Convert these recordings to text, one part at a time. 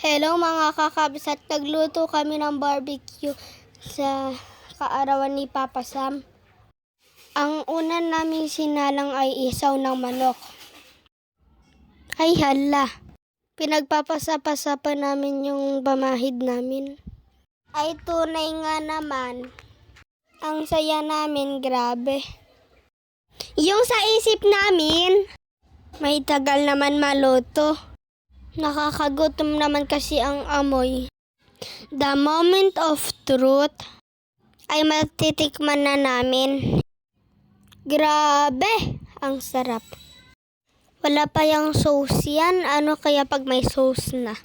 Hello mga kakabsat, nagluto kami ng barbecue sa kaarawan ni Papa Sam. Ang una naming sinalang ay isaw ng manok. Ay hala, pinagpapasa-pasa pa namin yung pamahid namin. Ay tunay nga naman, ang saya namin, grabe. Yung sa isip namin, may tagal naman maluto. Nakakagutom naman kasi ang amoy. The moment of truth ay matitikman na namin. Grabe, ang sarap. Wala pa yung sauce yan. Ano kaya pag may sauce na?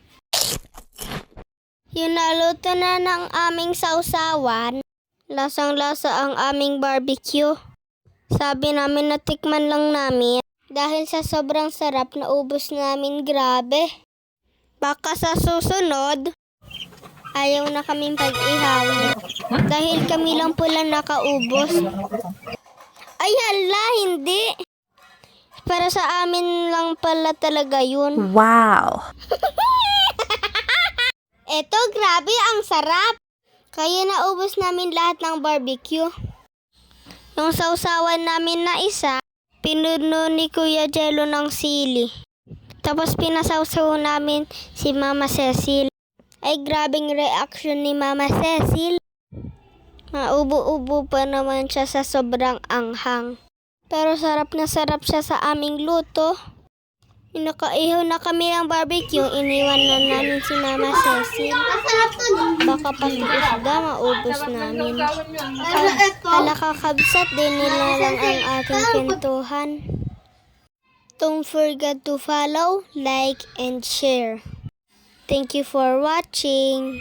Yung naluto na ng aming sausawan, lasang-lasa ang aming barbecue. Sabi namin natikman lang namin. Dahil sa sobrang sarap, naubos namin, grabe. Baka sa susunod, ayaw na kaming pag-ihaw. Dahil kami lang pula nakaubos. Ay hala, hindi. Para sa amin lang pala talaga yun. Wow! Eto, grabe, ang sarap. Kaya naubos namin lahat ng barbecue. Yung sausawan namin na isa, pinuno ni Kuya Jello ng sili. Tapos pinasawsaw namin si Mama Cecil. Ay grabing reaction ni Mama Cecil. Maubo-ubo pa naman siya sa sobrang anghang. Pero sarap na sarap siya sa aming luto. Nakaihaw na kami ng barbecue, iniwan na namin si Mama Cecil. Baka pati isda maubos namin. Kakabsat din nila lang ang ating kwentuhan. Don't forget to follow, like, and share. Thank you for watching.